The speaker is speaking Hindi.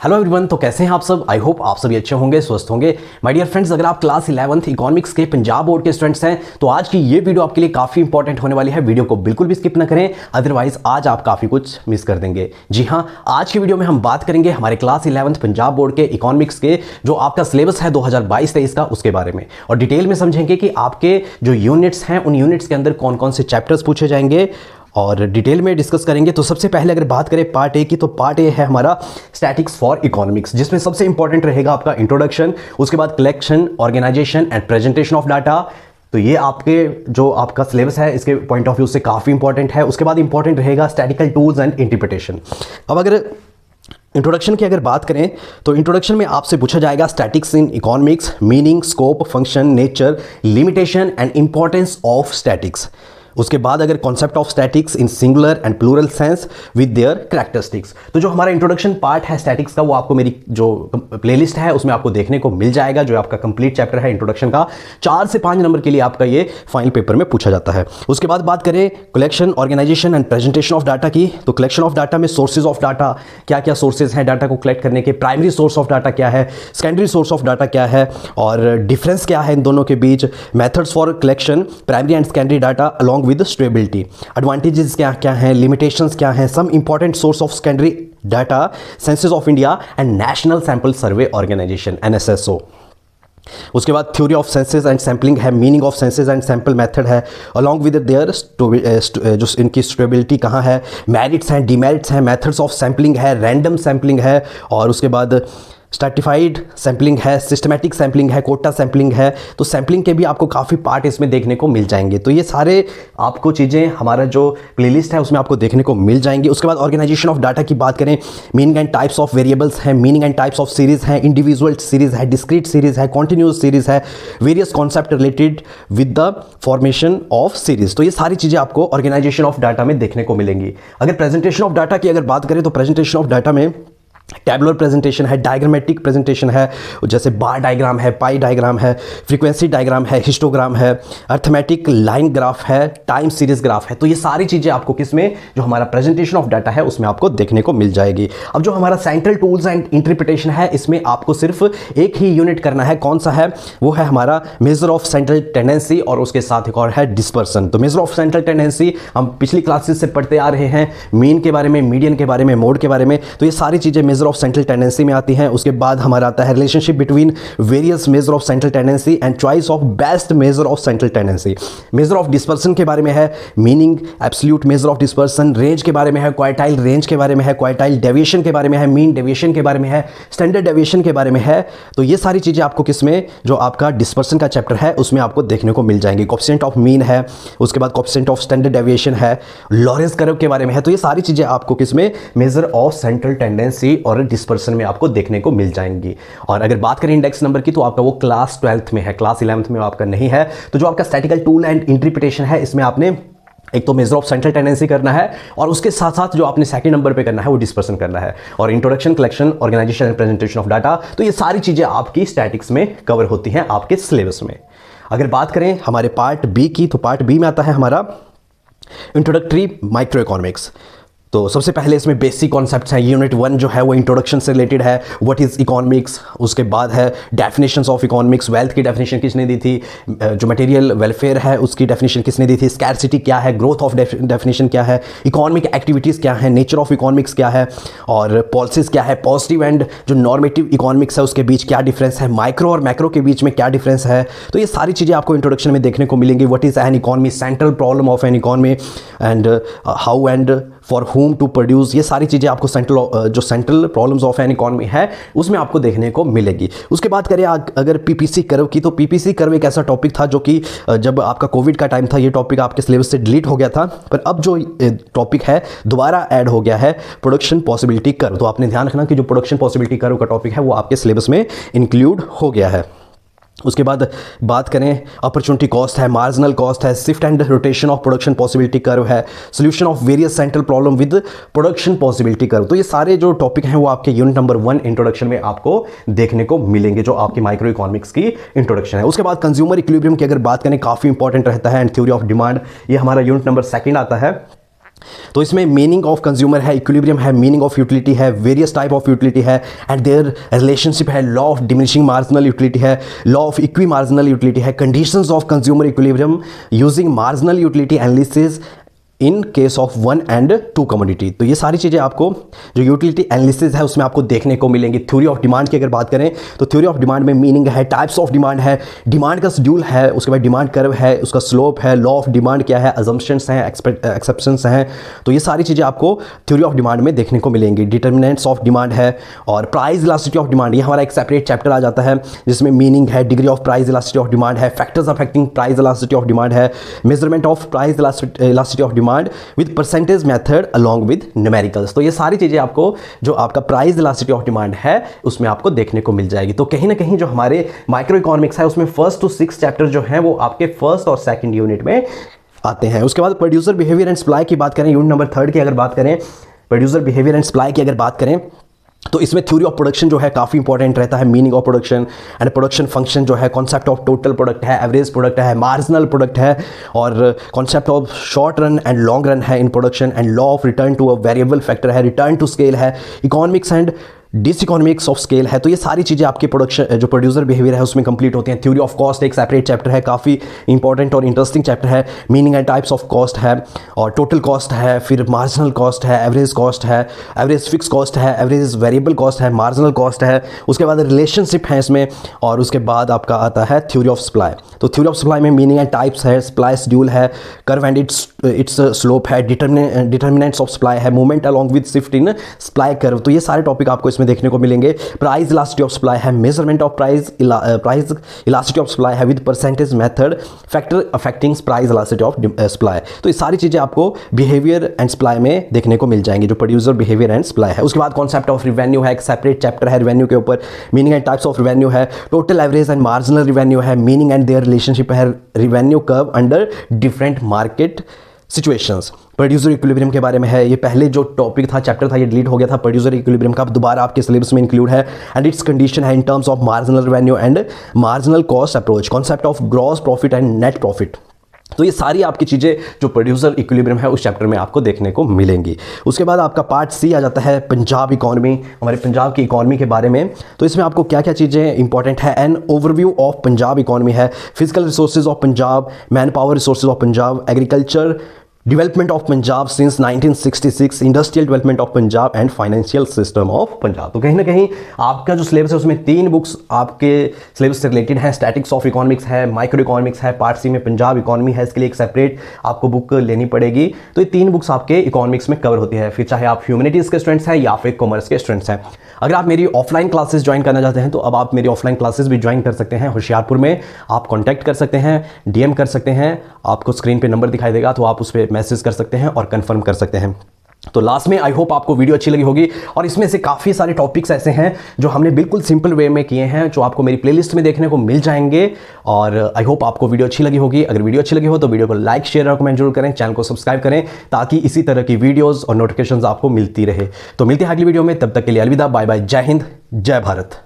हेलो एवरीवन, तो कैसे हैं आप सब। आई होप आप सभी अच्छे होंगे, स्वस्थ होंगे। माय डियर फ्रेंड्स, अगर आप क्लास 11th इकोनॉमिक्स के पंजाब बोर्ड के स्टूडेंट्स हैं तो आज की ये वीडियो आपके लिए काफ़ी इंपॉर्टेंट होने वाली है। वीडियो को बिल्कुल भी स्किप ना करें, अदरवाइज आज आप काफ़ी कुछ मिस कर देंगे। जी हाँ, आज की वीडियो में हम बात करेंगे हमारे क्लास 11th पंजाब बोर्ड के इकोनॉमिक्स के जो आपका सिलेबस है 2022-23 का, उसके बारे में, और डिटेल में समझेंगे कि आपके जो यूनिट्स हैं उन यूनिट्स के अंदर कौन कौन से चैप्टर्स पूछे जाएंगे और डिटेल में डिस्कस करेंगे। तो सबसे पहले अगर बात करें पार्ट ए की, तो पार्ट ए है हमारा स्टैटिक्स फॉर इकोनॉमिक्स, जिसमें सबसे इंपॉर्टेंट रहेगा आपका इंट्रोडक्शन, उसके बाद collection, organisation and presentation of data. तो ये आपके जो आपका सिलेबस है इसके पॉइंट ऑफ व्यू से काफ़ी इंपॉर्टेंट है। उसके बाद इंपॉर्टेंट रहेगा स्टैटिकल टूल्स एंड इंटरप्रिटेशन। अब अगर इंट्रोडक्शन की अगर बात करें तो इंट्रोडक्शन में आपसे पूछा जाएगा statics in economics, meaning, scope, function, nature, limitation and importance of statics. उसके बाद अगर concept of statics in singular and plural sense with their characteristics. तो जो हमारा इंट्रोडक्शन पार्ट है स्टैटिक्स का, वो आपको मेरी जो प्लेलिस्ट है उसमें आपको देखने को मिल जाएगा, जो आपका कंप्लीट चैप्टर है इंट्रोडक्शन का। 4 से 5 नंबर के लिए आपका ये फाइनल पेपर में पूछा जाता है। उसके बाद बात करें collection, organisation and presentation of data की, तो कलेक्शन ऑफ डाटा में सोर्सेज ऑफ डाटा, क्या क्या सोर्सेज हैं डाटा को कलेक्ट करने के, प्राइमरी सोर्स ऑफ डाटा क्या है, सेकेंडरी सोर्स ऑफ डाटा क्या है और डिफरेंस क्या है इन दोनों के बीच, methods for collection primary and secondary data along with stability, advantages क्या क्या हैं, लिमिटेशंस क्या हैं, some important source of secondary data, census of India and national sample survey organisation NSSO। उसके बाद theory of census and sampling है, meaning of census and sample method है, अलॉन्ग विद देयर जो इनकी स्टेबिलिटी कहाँ है, मेरिट्स हैं, डिमेरिट्स हैं, मेथड्स ऑफ सैम्पलिंग है, रैंडम सैम्पलिंग है, और उसके बाद स्ट्रैटिफाइड सैम्पलिंग है, सिस्टमैटिक सैम्पलिंग है, कोटा सैम्पलिंग है। तो सैम्पलिंग के भी आपको काफ़ी पार्ट इसमें देखने को मिल जाएंगे। तो ये सारे आपको चीज़ें हमारा जो प्लेलिस्ट है उसमें आपको देखने को मिल जाएंगी। उसके बाद ऑर्गेनाइजेशन ऑफ डाटा की बात करें, meaning and types of variables हैं, meaning and types of series हैं, इंडिविजुअल सीरीज है, डिस्क्रीट सीरीज है, कॉन्टिन्यूस सीरीज है, various concept related with the formation of series. तो ये सारी चीज़ें आपको ऑर्गेनाइजेशन ऑफ डाटा में देखने को मिलेंगी। अगर प्रेजेंटेशन ऑफ डाटा की अगर बात करें तो प्रेजेंटेशन ऑफ डाटा में टैबुलर प्रेजेंटेशन है, डायग्रामेटिक प्रेजेंटेशन है, जैसे बार डायग्राम है, पाई डायग्राम है, फ्रीक्वेंसी डायग्राम है, हिस्टोग्राम है, अर्थमेटिक लाइन ग्राफ है, टाइम सीरीज ग्राफ है। तो ये सारी चीज़ें आपको किसमें, जो हमारा प्रेजेंटेशन ऑफ डाटा है उसमें आपको देखने को मिल जाएगी। अब जो हमारा सेंट्रल टूल्स एंड इंटरप्रिटेशन है, इसमें आपको सिर्फ एक ही यूनिट करना है। कौन सा है? वो है हमारा मेजर ऑफ सेंट्रल टेंडेंसी, और उसके साथ एक और है डिस्पर्सन। तो मेजर ऑफ सेंट्रल टेंडेंसी हम पिछली क्लासेस से पढ़ते आ रहे हैं, मीन के बारे में, मीडियन के बारे में, मोड के बारे में। तो ये सारी चीज़ें मेजर ऑफ सेंट्रल टेंडेंसी में आती हैं। उसके बाद हमारा आता है relationship between various measure of central tendency and choice of best measure of central tendency. Measure of dispersion के बारे में है meaning, absolute measure of dispersion, range के बारे में है, क्वार्टाइल रेंज के बारे में है, क्वार्टाइल डेविएशन के बारे में है, मीन डेविएशन के बारे में है, स्टैंडर्ड डेविएशन के बारे में है। तो ये सारी चीज़ें आपको किसमें, जो आपका डिस्पर्सन का चैप्टर है उसमें आपको देखने को मिल जाएंगी। कोएफिशिएंट ऑफ मीन है, उसके बाद कोएफिशिएंट ऑफ स्टैंडर्ड डेविएशन है, लॉरेंस कर्व के बारे में है। तो ये सारी चीज़ें आपको किसमें, मेजर ऑफ सेंट्रल टेंडेंसी और डिस्पर्सन में आपको देखने को मिल जाएंगी। और अगर बात करें इंडेक्स नंबर की, तो आपका वो क्लास 12th में है, क्लास 11th में आपका नहीं है। तो जो आपका स्टैटिकल टूल एंड इंटरप्रिटेशन है, इसमें आपने एक तो मेजर ऑफ सेंट्रल टेंडेंसी करना है, और उसके साथ साथ जो आपने सेकंड नंबर पे करना है वो डिस्पर्सन करना है, और introduction, collection, organisation and presentation of data. तो ये सारी चीजें आपकी स्टैटिक्स में कवर होती हैं आपके सिलेबस में। अगर बात करें हमारे पार्ट बी की, तो पार्ट बी में आता है हमारा इंट्रोडक्टरी माइक्रो इकोनॉमिक्स। तो सबसे पहले इसमें बेसिक कॉन्सेप्ट्स हैं। यूनिट 1 जो है वो इंट्रोडक्शन से रिलेटेड है, व्हाट इज़ इकोनॉमिक्स। उसके बाद है डेफिनेशंस ऑफ इकोनॉमिक्स, वेल्थ की डेफिनेशन किसने दी थी, जो मटेरियल वेलफेयर है उसकी डेफिनेशन किसने दी थी, स्कैरसिटी क्या है, ग्रोथ ऑफ डेफिनेशन क्या है, इकोनॉमिक एक्टिविटीज़ क्या है, नेचर ऑफ इकोनॉमिक्स क्या है, और पॉलिसीज क्या है, पॉजिटिव एंड जो नॉर्मेटिव इकोनॉमिक्स है उसके बीच क्या डिफरेंस है, माइक्रो और मैक्रो के बीच में क्या डिफरेंस है। तो ये सारी चीज़ें आपको इंट्रोडक्शन में देखने को मिलेंगी। What is an economy, central problem of an economy and how and for whom to produce. ये सारी चीज़ें आपको जो central problems of an economy है उसमें आपको देखने को मिलेगी। उसके बाद करें अगर पीपीसी कर्व की, तो पीपीसी कर्व एक ऐसा टॉपिक था जो कि जब आपका कोविड का टाइम था ये टॉपिक आपके सिलेबस से डिलीट हो गया था, पर अब जो टॉपिक है दोबारा ऐड हो गया है, प्रोडक्शन पॉसिबिलिटी कर्व। तो आपने ध्यान रखना कि जो प्रोडक्शन पॉसिबिलिटी कर्व का टॉपिक है वो आपके सिलेबस में इंक्लूड हो गया है। उसके बाद बात करें अपॉर्चुनिटी कॉस्ट है, मार्जिनल कॉस्ट है, shift and rotation of production possibility curve है, solution of various central problem with production possibility curve. तो ये सारे जो टॉपिक हैं वो आपके यूनिट नंबर 1 इंट्रोडक्शन में आपको देखने को मिलेंगे, जो आपकी माइक्रो इकोनॉमिक्स की इंट्रोडक्शन है। उसके बाद कंज्यूमर इक्विलिब्रियम की अगर बात करें, काफ़ी इंपॉर्टेंट रहता है, एंड थ्योरी ऑफ डिमांड, ये हमारा यूनिट नंबर 2 आता है। तो इसमें मीनिंग ऑफ कंज्यूमर है, इक्विलिब्रियम है, मीनिंग ऑफ यूटिलिटी है, वेरियस टाइप ऑफ यूटिलिटी है एंड देयर रिलेशनशिप है, law of diminishing marginal utility है, law of equi marginal utility है, conditions of consumer equilibrium using marginal utility analysis in case of one and two commodity. तो ये सारी चीज़ें आपको जो यूटिलिटी एनालिसिस है उसमें आपको देखने को मिलेंगी। थ्योरी ऑफ डिमांड की अगर बात करें तो थ्योरी ऑफ डिमांड में मीनिंग है, टाइप्स ऑफ डिमांड है, डिमांड का शेड्यूल है, उसके बाद डिमांड कर्व है, उसका स्लोप है, लॉ ऑफ डिमांड क्या है, अजम्पशंस हैं, एक्सेप्शंस हैं। तो ये सारी चीज़ें आपको थ्योरी ऑफ डिमांड में देखने को मिलेंगी। डिटर्मिनेंट्स ऑफ डिमांड है और प्राइस इलास्टिसिटी ऑफ डिमांड, ये हमारा एक सेपरेट चैप्टर आ जाता है जिसमें मीनिंग है, degree of price elasticity of demand है, factors affecting price elasticity of demand है, measurement of price elasticity of demand with percentage method along with numericals. तो ये सारी चीज़ें आपको जो आपका प्राइस इलास्टिसिटी ऑफ डिमांड है उसमें आपको देखने को मिल जाएगी। तो कहीं ना कहीं जो हमारे माइक्रो इकोनॉमिक्स है उसमें 1st to 6th चैप्टर जो है वो आपके 1st और 2nd यूनिट में आते हैं। उसके बाद प्रोड्यूसर बिहेवियर एंड सप्लाई की बात करें, यूनिट नंबर 3 की अगर बात करें, प्रोड्यूसर बिहेवियर एंड सप्लाई की अगर बात करें तो इसमें थ्योरी ऑफ प्रोडक्शन जो है काफ़ी इंपॉर्टेंट रहता है, meaning of production and production function जो है, कॉन्सेप्ट ऑफ टोटल प्रोडक्ट है, एवरेज प्रोडक्ट है, मार्जिनल प्रोडक्ट है और concept of short run and long run है in production and law of return to a variable factor है, रिटर्न टू स्केल है, economics and diseconomics of scale है। तो ये सारी चीज़ें आपके प्रोडक्शन जो प्रोड्यूसर बिहेवियर है उसमें कंप्लीट होती हैं। थ्योरी ऑफ कॉस्ट एक सेपरेट चैप्टर है, काफ़ी इंपॉर्टेंट और इंटरेस्टिंग चैप्टर है। Meaning and types of cost है और टोटल कॉस्ट है, फिर मार्जिनल कॉस्ट है, एवरेज कॉस्ट है, एवरेज फिक्स कॉस्ट है, एवरेज वेरिएबल कॉस्ट है, मार्जिनल कॉस्ट है, उसके बाद रिलेशनशिप है इसमें और उसके बाद आपका आता है थ्योरी ऑफ सप्लाई। तो थ्योरी ऑफ सप्लाई में मीनिंग एंड टाइप्स है, सप्लाई शेड्यूल है, कर्व एंड इट्स स्लोप है, डिटर्मिनेंट्स ऑफ सप्लाई है, movement along with shift in supply curve. तो ये सारे टॉपिक आपको इसमें देखने को मिलेंगे। प्राइस इलास्टिसिटी ऑफ सप्लाई है, measurement of price elasticity of supply है with percentage method, factor affecting price elasticity of supply. तो ये सारी चीजें आपको बिहेवियर एंड सप्लाई में देखने को मिल जाएंगी जो प्रोड्यूसर बिहेवियर एंड सप्लाई है। उसके बाद कॉन्सेप्ट ऑफ रिवेन्यू है, एक सेपरेट चैप्टर है रिवेन्यू के ऊपर, meaning and types of revenue है, total average and marginal revenue है, मीनिंग एंड देयर रिलेशनशिप है, revenue curve under different market situations. Producer equilibrium के बारे में है, ये पहले जो टॉपिक था चैप्टर था ये डिलीट हो गया था, प्रोड्यूसर इक्विलिब्रियम का दोबारा आपके सिलेबस में इंक्लूड है एंड इट्स कंडीशन है in terms of marginal revenue and marginal cost approach, concept of gross profit and net profit. तो ये सारी आपकी चीज़ें जो प्रोड्यूसर इक्विलिब्रियम है उस चैप्टर में आपको देखने को मिलेंगी। उसके बाद आपका पार्ट सी आ जाता है पंजाब इकॉनमी, हमारे पंजाब की इकॉनमी के बारे में। तो इसमें आपको क्या क्या चीज़ें इंपॉर्टेंट है, an overview of Punjab economy है, physical resources of Punjab, manpower resources of Punjab, agriculture development of Punjab since 1966, industrial development of Punjab and financial system of Punjab. तो कहीं ना कहीं आपका जो सिलेबस है उसमें 3 बुक्स आपके सिलेबस से रिलेटेड है, स्टैटिक्स ऑफ इकोनॉमिक्स है, माइक्रो इकोनॉमिक्स है, पार्ट सी में पंजाब इकोनॉमी है, इसके लिए एक सेपरेट आपको बुक लेनी पड़ेगी। तो ये 3 बुक्स आपके इकोनॉमिक्स में कवर होती है, फिर चाहे आप ह्यूमैनिटीज़ के स्टूडेंट्स हैं या फिर कॉमर्स के स्टूडेंट्स हैं। अगर आप मेरी ऑफलाइन क्लासेस ज्वाइन करना चाहते हैं तो अब आप मेरी ऑफलाइन क्लासेस भी ज्वाइन कर सकते हैं होशियारपुर में। आप कॉन्टैक्ट कर सकते हैं, डीएम कर सकते हैं, आपको स्क्रीन पे नंबर दिखाई देगा तो आप उस पर मैसेज कर सकते हैं और कंफर्म कर सकते हैं। तो लास्ट में आई होप आपको वीडियो अच्छी लगी होगी और इसमें से काफ़ी सारे टॉपिक्स ऐसे हैं जो हमने बिल्कुल सिंपल वे में किए हैं जो आपको मेरी प्लेलिस्ट में देखने को मिल जाएंगे। और आई होप आपको वीडियो अच्छी लगी होगी। अगर वीडियो अच्छी लगी हो तो वीडियो को लाइक शेयर और कमेंट जरूर करें, चैनल को सब्सक्राइब करें ताकि इसी तरह की वीडियोज़ और नोटिफिकेशन आपको मिलती रहे। तो मिलते हैं अगली वीडियो में, तब तक के लिए अलविदा, बाय बाय, जय हिंद, जय भारत।